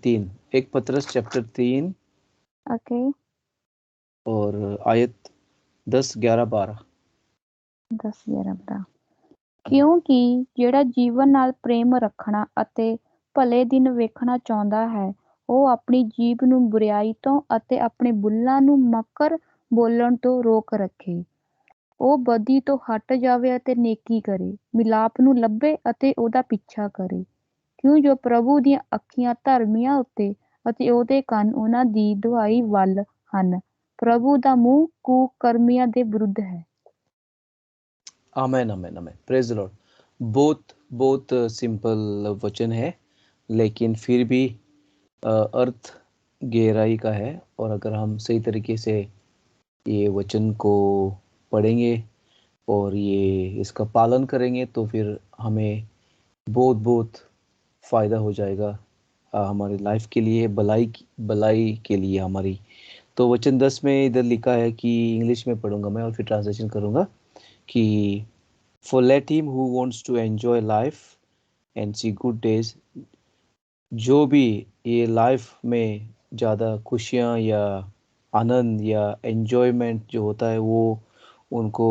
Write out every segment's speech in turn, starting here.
3, 1 पतरस chapter 3 okay और आयत 10, 11, 12। 10 11 12 ਕਿਉਂਕਿ ਜਿਹੜਾ ਜੀਵਨ ਨਾਲ ਪ੍ਰੇਮ ਰੱਖਣਾ ਅਤੇ ਭਲੇ ਦਿਨ ਵੇਖਣਾ ਚਾਹੁੰਦਾ ਹੈ, ਉਹ ਆਪਣੀ ਜੀਭ ਨੂੰ ਬੁਰਿਆਈ ਤੋਂ ਅਤੇ ਆਪਣੇ ਬੁੱਲ੍ਹਾਂ ਨੂੰ ਮਕਰ ਬੋਲਣ ਤੋਂ ਰੋਕ ਰੱਖੇ। ਉਹ ਬਦੀ ਤੋਂ ਹਟ ਜਾਵੇ ਅਤੇ ਨੇਕੀ ਕਰੇ, ਮਿਲਾਪ ਨੂੰ ਲੱਭੇ ਅਤੇ ਉਹਦਾ ਪਿੱਛਾ ਕਰੇ, ਕਿਉਂ ਜੋ ਪ੍ਰਭੂ ਦੀਆਂ ਅੱਖੀਆਂ ਧਰਮੀਆਂ ਉੱਤੇ ਅਤੇ ਉਹਦੇ ਕੰਨ ਉਹਨਾਂ ਦੀ ਦੁਹਾਈ ਵੱਲ ਹਨ। ਪ੍ਰਭੂ ਦਾ ਮੂੰਹ ਕੁਕਰਮੀਆਂ ਦੇ ਵਿਰੁੱਧ ਹੈ। आमेन आमेन आमेन, प्रेज द लॉर्ड। बहुत सिंपल वचन है, लेकिन फिर भी अर्थ गहराई का है। और अगर हम सही तरीके से ये वचन को पढ़ेंगे और ये इसका पालन करेंगे तो फिर हमें बहुत फ़ायदा हो जाएगा हमारी लाइफ के लिए, भलाई के लिए हमारी। तो वचन 10 में इधर लिखा है कि इंग्लिश में पढ़ूंगा मैं और फिर ट्रांसलेशन करूंगा कि For let him who wants to enjoy life and see good days, जो भी ये लाइफ में ज़्यादा खुशियाँ या आनंद या एन्जॉयमेंट जो होता है वो उनको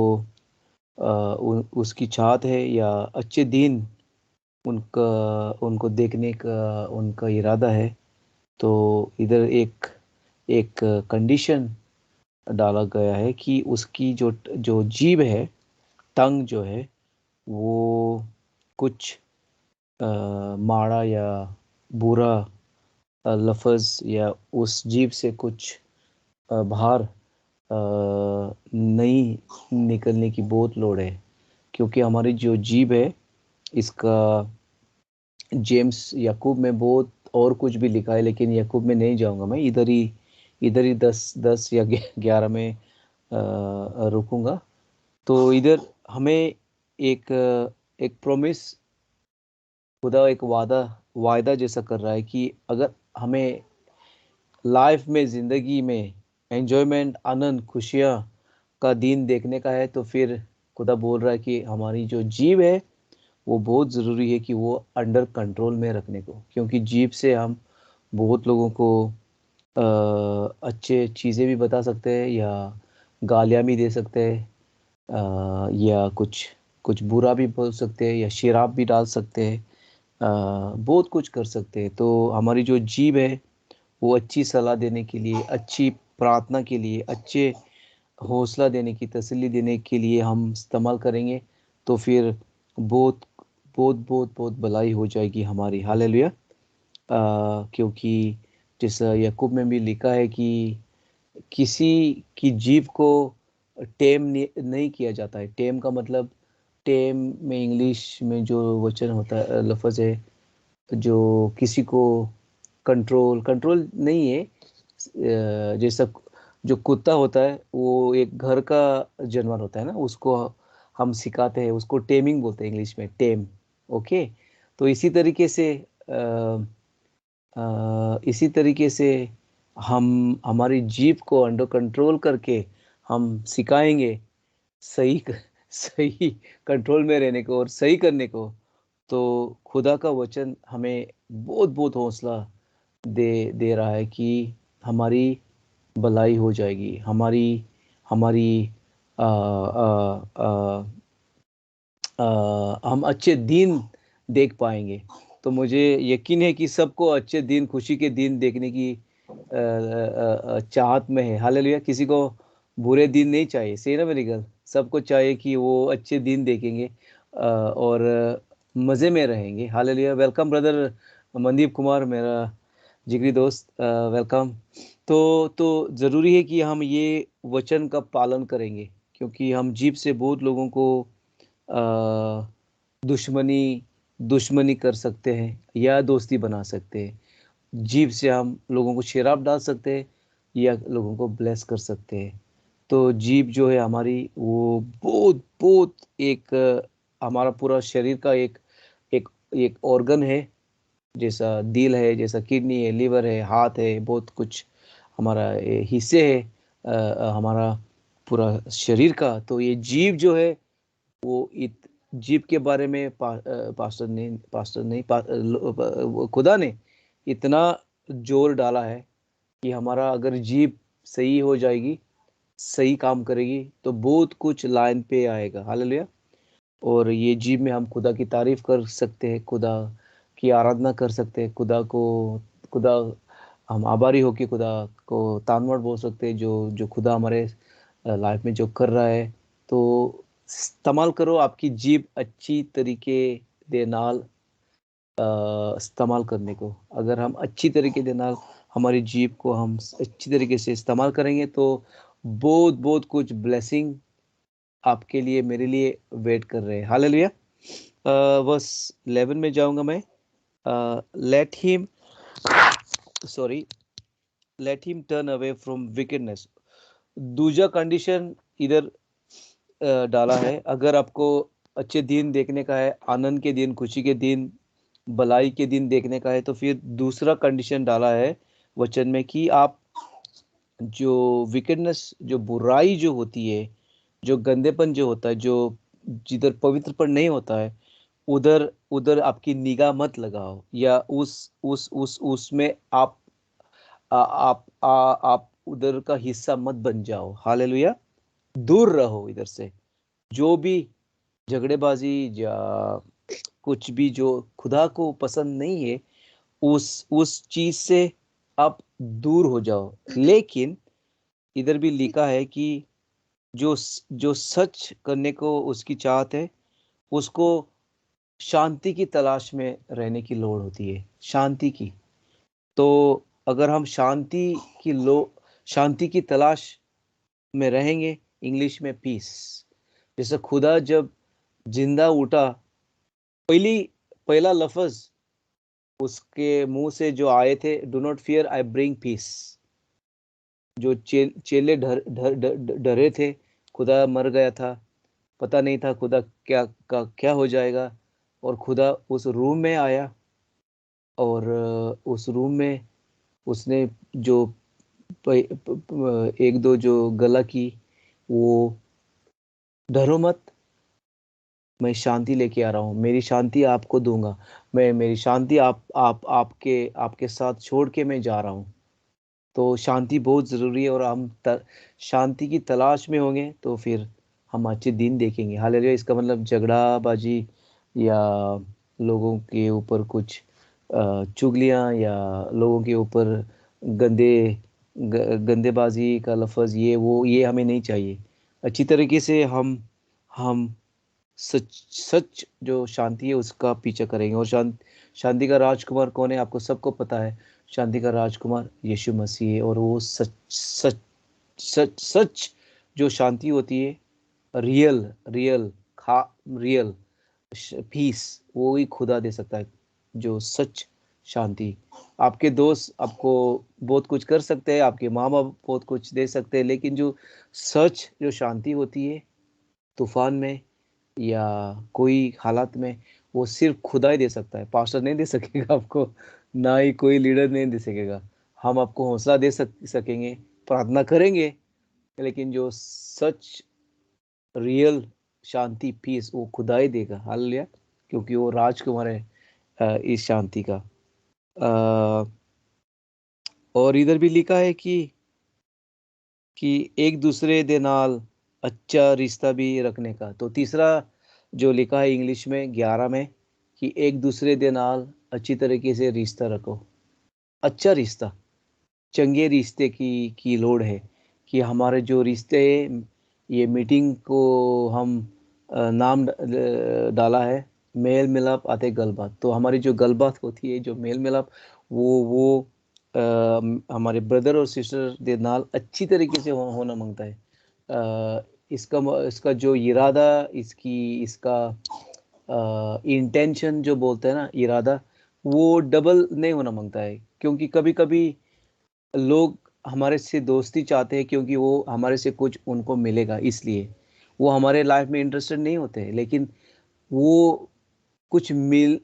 उसकी चाहत है या अच्छे दिन उनको देखने का उनका इरादा है, तो इधर एक कंडीशन डाला गया है कि उसकी जो जीभ है, टंग जो है, वो कुछ माड़ा या बुरा लफ्ज़ या उस जीभ से कुछ बाहर नहीं निकलने की बहुत लोड़ है। क्योंकि हमारी जो जीभ है, इसका जेम्स याकूब में बहुत और कुछ भी लिखा है, लेकिन याकूब में नहीं जाऊंगा मैं, इधर ही 10 या 11 में रुकूंगा। तो इधर हमें एक प्रॉमिस, खुदा एक वायदा जैसा कर रहा है कि अगर हमें लाइफ में, ज़िंदगी में एन्जॉयमेंट, आनंद, खुशियाँ का दिन देखने का है, तो फिर खुदा बोल रहा है कि हमारी जो जीभ है वो बहुत ज़रूरी है कि वो अंडर कंट्रोल में रखने को। क्योंकि जीभ से हम बहुत लोगों को अच्छे चीज़ें भी बता सकते हैं या गालियाँ भी दे सकते हैं, या कुछ बुरा भी बोल सकते हैं या शराब भी डाल सकते हैं, बहुत कुछ कर सकते हैं। तो हमारी जो जीभ है वो अच्छी सलाह देने के लिए, अच्छी प्रार्थना के लिए, अच्छे हौसला देने की, तसल्ली देने के लिए हम इस्तेमाल करेंगे, तो फिर बहुत भलाई हो जाएगी हमारी। हालेलुया। क्योंकि जैसा याकूब में भी लिखा है कि किसी की जीभ को टेम नहीं किया जाता है। टेम का मतलब, टेम में इंग्लिश में जो वचन होता है, लफ्ज़ है, जो किसी को कंट्रोल नहीं है। जैसा जो कुत्ता होता है वो एक घर का जानवर होता है ना, उसको हम सिखाते हैं, उसको टेमिंग बोलते हैं इंग्लिश में, टेम। ओके, तो इसी तरीके से हम हमारी जीभ को अंडर कंट्रोल करके हम सिखाएंगे सही कंट्रोल में रहने को और सही करने को, तो खुदा का वचन हमें बहुत हौसला दे रहा है कि हमारी भलाई हो जाएगी, हमारी आ, आ, आ, हम अच्छे दिन देख पाएंगे। तो मुझे यकीन है कि सबको अच्छे दिन, खुशी के दिन देखने की चाहत में है। हालेलुया। किसी को बुरे दिन नहीं चाहिए, सही ना मेरी गल? सबको चाहिए कि वो अच्छे दिन देखेंगे और मज़े में रहेंगे। Hallelujah. Welcome brother Mandeep Kumar, मेरा जिगरी दोस्त, वेलकम। तो ज़रूरी है कि हम ये वचन का पालन करेंगे, क्योंकि हम जीभ से बहुत लोगों को दुश्मनी कर सकते हैं या दोस्ती बना सकते हैं। जीभ से हम लोगों को शराब डाल सकते हैं या लोगों को ब्लेस कर सकते हैं। तो जीभ जो है हमारी, वो बहुत एक हमारा पूरा शरीर का एक ऑर्गन है। जैसा दिल है, जैसा किडनी है, लीवर है, हाथ है, बहुत कुछ हमारा हिस्से है हमारा पूरा शरीर का। तो ये जीभ जो है वो जीभ के बारे में पास्टर नहीं खुदा ने इतना जोर डाला है कि हमारा अगर जीभ सही हो जाएगी, सही काम करेगी, तो बहुत कुछ लाइन पे आएगा। हालेलुया। और ये जीभ में हम खुदा की तारीफ कर सकते हैं, खुदा की आराधना कर सकते हैं, खुदा हम आभारी हो कि खुदा को तानवर बोल सकते हैं, जो खुदा हमारे लाइफ में जो कर रहा है। तो इस्तेमाल करो आपकी जीभ अच्छी तरीके दे नाल इस्तेमाल करने को। अगर हम अच्छी तरीके दे नाल हमारी जीभ को हम अच्छी तरीके से इस्तेमाल करेंगे, तो बहुत बहुत कुछ ब्लेसिंग आपके लिए, मेरे लिए वेट कर रहे हैं। हालेलुया। वर्स 11 में जाऊंगा मैं। Let him turn away from wickedness. दूसरा कंडीशन इधर डाला है। अगर आपको अच्छे दिन देखने का है, आनंद के दिन, खुशी के दिन, भलाई के दिन देखने का है, तो फिर दूसरा कंडीशन डाला है वचन में कि आप जो विकेडनेस, जो बुराई जो होती है, जो गंदेपन जो होता है, जो जिधर पवित्रपन नहीं होता है, उधर उधर आपकी निगाह मत लगाओ, या उस उसमें आप उधर का हिस्सा मत बन जाओ। हालेलुया। दूर रहो इधर से। जो भी झगड़ेबाजी या कुछ भी जो खुदा को पसंद नहीं है, उस चीज से आप दूर हो जाओ। लेकिन इधर भी लिखा है कि जो जो सच करने को उसकी चाहत है, उसको शांति की तलाश में रहने की लोड़ होती है। शांति की। तो अगर हम शांति की तलाश में रहेंगे, इंग्लिश में पीस। जैसे खुदा जब जिंदा उठा, पहला लफ्ज उसके मुंह से जो आए थे, do not fear, I bring peace. जो चेले डरे थे, खुदा मर गया था, पता नहीं था खुदा क्या हो जाएगा, और खुदा उस रूम में आया, और उस रूम में उसने जो एक दो जो गला की, वो डरो मत, मैं शांति लेके आ रहा हूँ, मेरी शांति आपको दूंगा, मैं मेरी शांति आपके साथ छोड़ के मैं जा रहा हूँ। तो शांति बहुत ज़रूरी है, और हम शांति की तलाश में होंगे तो फिर हम अच्छे दिन देखेंगे। हालेलुया। इसका मतलब झगड़ाबाजी या लोगों के ऊपर कुछ चुगलियाँ, या लोगों के ऊपर गंदेबाजी का लफ्ज़, ये हमें नहीं चाहिए। अच्छी तरीके से हम सच सच जो शांति है उसका पीछा करेंगे। और शांति का राजकुमार कौन है, आपको सबको पता है। शांति का राजकुमार यीशु मसीह है, और वो सच सच सच सच जो शांति होती है, रियल रियल खा रियल पीस, वो ही खुदा दे सकता है। जो सच शांति, आपके दोस्त आपको बहुत कुछ कर सकते हैं, आपके माँ बाप बहुत कुछ दे सकते हैं, लेकिन जो सच जो शांति होती है तूफान में या कोई हालात में, वो सिर्फ खुदा ही दे सकता है। पास्टर नहीं दे सकेगा आपको, ना ही कोई लीडर नहीं दे सकेगा। हम आपको हौसला दे सकेंगे, प्रार्थना करेंगे, लेकिन जो सच रियल शांति पीस, वो खुदा ही देगा। हालेलुया। क्योंकि वो राजकुमार है इस शांति का। और इधर भी लिखा है कि एक दूसरे दे नाल अच्छा रिश्ता भी रखने का। तो तीसरा जो लिखा है इंग्लिश में 11 में, कि एक दूसरे दे नाल अच्छी तरीके से रिश्ता रखो। अच्छा रिश्ता, चंगे रिश्ते की लोड़ है। कि हमारे जो रिश्ते, ये मीटिंग को हम नाम डाला है मेल मिलाप आते गलबात। तो हमारी जो गलबात होती है, जो मेल मिलाप, वो हमारे ब्रदर और सिस्टर के नाल अच्छी तरीके से होना मांगता है। इसका जो इरादा, इसका इंटेंशन जो बोलते हैं ना, इरादा, वो डबल नहीं होना मांगता है। क्योंकि कभी कभी लोग हमारे से दोस्ती चाहते हैं क्योंकि वो हमारे से कुछ उनको मिलेगा, इसलिए वो हमारे लाइफ में इंटरेस्टेड नहीं होते हैं। लेकिन वो कुछ मिल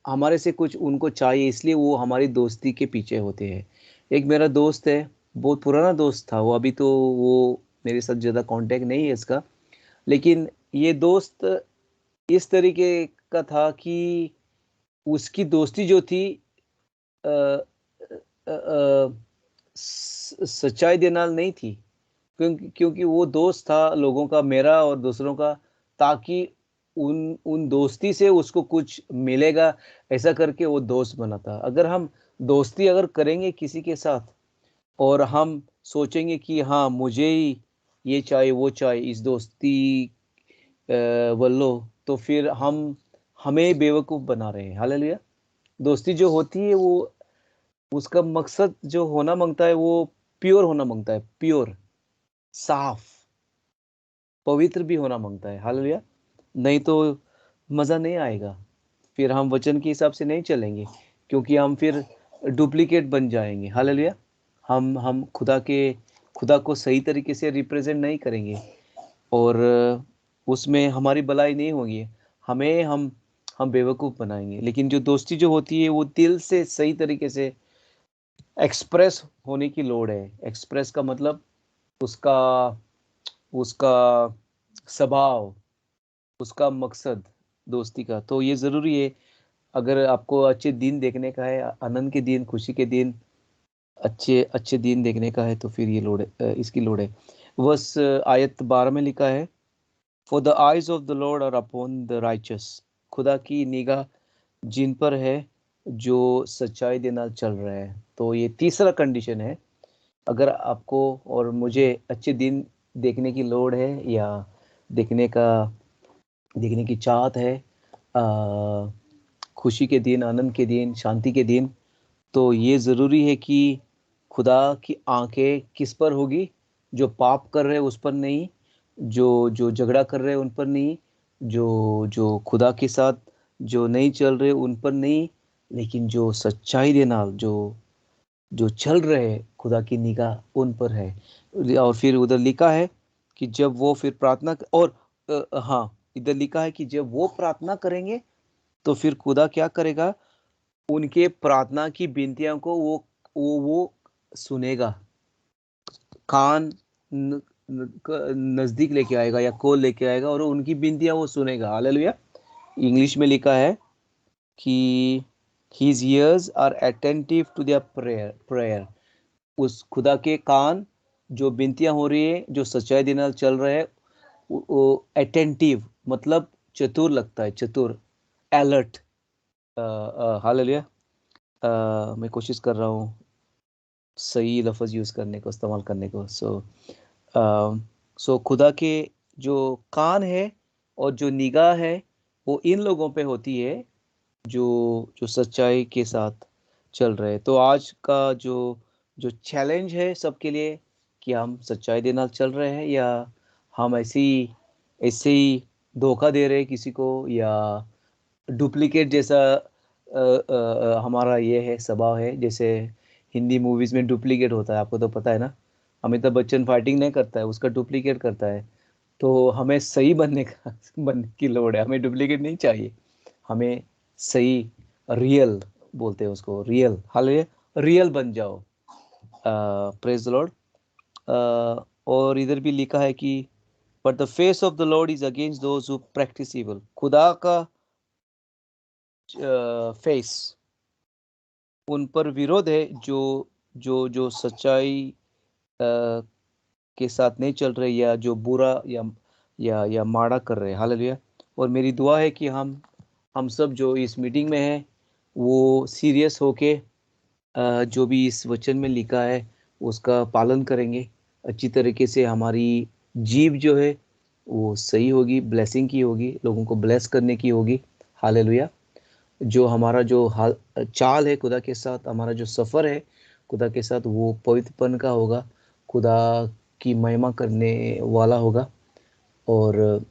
हमारे से कुछ उनको चाहिए, इसलिए वो हमारी दोस्ती के पीछे होते हैं। एक मेरा दोस्त है, बहुत पुराना दोस्त था वो, अभी तो वो मेरे साथ ज़्यादा कांटेक्ट नहीं है इसका। लेकिन ये दोस्त इस तरीके का था कि उसकी दोस्ती जो थी सच्चाई के नाल नहीं थी, क्योंकि वो दोस्त था लोगों का, मेरा और दूसरों का, ताकि उन दोस्ती से उसको कुछ मिलेगा, ऐसा करके वो दोस्त बना था। अगर हम दोस्ती अगर करेंगे किसी के साथ और हम सोचेंगे कि हाँ मुझे ही ये चाहिए वो चाहिए इस दोस्ती वल्लो, तो फिर हमें बेवकूफ बना रहे हैं। हालेलुया। दोस्ती जो होती है वो उसका मकसद जो होना मांगता है वो प्योर होना मांगता है, प्योर, साफ, पवित्र भी होना मांगता है। हालेलुया। नहीं तो मजा नहीं आएगा, फिर हम वचन के हिसाब से नहीं चलेंगे, क्योंकि हम फिर डुप्लीकेट बन जाएंगे। हालेलुया। हम खुदा को सही तरीके से रिप्रेजेंट नहीं करेंगे और उसमें हमारी भलाई नहीं होगी, हमें हम बेवकूफ बनाएंगे। लेकिन जो दोस्ती जो होती है वो दिल से सही तरीके से एक्सप्रेस होने की लोड़ है। एक्सप्रेस का मतलब उसका उसका स्वभाव, उसका मकसद दोस्ती का। तो ये ज़रूरी है, अगर आपको अच्छे दिन देखने का है, आनंद के दिन, खुशी के दिन, अच्छे अच्छे दिन देखने का है, तो फिर ये लोड है, इसकी लोड है। बस आयत 12 में लिखा है, for the eyes of the Lord are upon the righteous, खुदा की निगाह जिन पर है जो सच्चाई के नाल चल रहे हैं। तो ये तीसरा कंडीशन है। अगर आपको और मुझे अच्छे दिन देखने की लोड है, या देखने का देखने की चाहत है, खुशी के दिन, आनंद के दिन, शांति के दिन, तो ये ज़रूरी है कि खुदा की आंखें किस पर होगी? जो पाप कर रहे हैं उस पर नहीं, जो जो झगड़ा कर रहे हैं उन पर नहीं, जो जो खुदा के साथ जो नहीं चल रहे उन पर नहीं, लेकिन जो सच्चाई के नाल जो जो चल रहे हैं, खुदा की निगाह उन पर है। और फिर उधर लिखा है कि जब वो फिर प्रार्थना और हाँ, इधर लिखा है कि जब वो प्रार्थना करेंगे तो फिर खुदा क्या करेगा? उनके प्रार्थना की विनतियों को वो सुनेगा, कान नजदीक लेके आएगा या कोल लेके आएगा और उनकी विनतियां वो सुनेगा। हालेलुया। इंग्लिश में लिखा है कि his ears are attentive to their prayer। उस खुदा के कान जो विनतियां हो रही है, जो सच्चाई के नाल चल रहे हैं, वो अटेंटिव मतलब चतुर लगता है, चतुर, अलर्ट। हालेलुया। मैं कोशिश कर रहा हूँ सही लफ्ज़ यूज़ करने को, इस्तेमाल करने को। सो खुदा के जो कान है और जो निगाह है वो इन लोगों पे होती है जो जो सच्चाई के साथ चल रहे हैं। तो आज का जो जो चैलेंज है सबके लिए, कि हम सच्चाई के नाल चल रहे हैं या हम ऐसे ही धोखा दे रहे हैं किसी को, या डुप्लीकेट जैसा हमारा ये है, स्वभाव है। जैसे हिंदी मूवीज में डुप्लीकेट होता है, आपको तो पता है ना, अमिताभ बच्चन फाइटिंग नहीं करता है, उसका डुप्लीकेट करता है। तो हमें सही बनने की लोड़ है, हमें डुप्लीकेट नहीं चाहिए, हमें सही, रियल बोलते हैं उसको, रियल। हाल रियल बन जाओ। Praise the Lord. और इधर भी लिखा है कि but the face of the Lord is against those who practice evil. खुदा का फेस उन पर विरोध है जो जो जो सच्चाई के साथ नहीं चल रहे, या जो बुरा या माड़ा कर रहे हैं। हालेलुया। और मेरी दुआ है कि हम सब जो इस मीटिंग में हैं वो सीरियस होके जो भी इस वचन में लिखा है उसका पालन करेंगे अच्छी तरीके से। हमारी जीव जो है वो सही होगी, ब्लेसिंग की होगी, लोगों को ब्लेस करने की होगी। हालेलुया। जो हमारा जो हाल चाल है खुदा के साथ, हमारा जो सफ़र है खुदा के साथ, वो पवित्रपन का होगा, खुदा की महिमा करने वाला होगा। और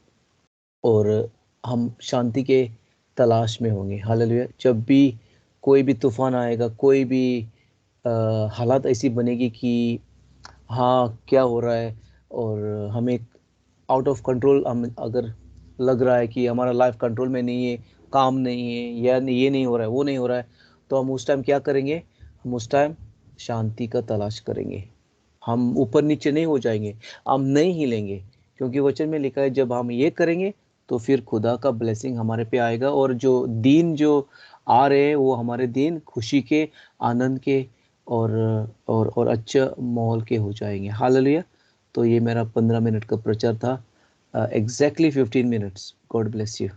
और हम शांति के तलाश में होंगे। हालेलुया। जब भी कोई भी तूफान आएगा, कोई भी हालात ऐसी बनेगी कि हाँ क्या हो रहा है, और हमें आउट ऑफ कंट्रोल, हम अगर लग रहा है कि हमारा लाइफ कंट्रोल में नहीं है, काम नहीं है, या ये नहीं हो रहा है, वो नहीं हो रहा है, तो हम उस टाइम क्या करेंगे? हम उस टाइम शांति का तलाश करेंगे। हम ऊपर नीचे नहीं हो जाएंगे, हम नहीं हिलेंगे, क्योंकि वचन में लिखा है जब हम ये करेंगे तो फिर खुदा का ब्लेसिंग हमारे पे आएगा। और जो दिन जो आ रहे हैं वो हमारे दिन खुशी के, आनंद के और और अच्छा माहौल के हो जाएंगे। हालेलुया। तो ये मेरा 15 मिनट का प्रचार था, exactly 15 minutes. God bless you.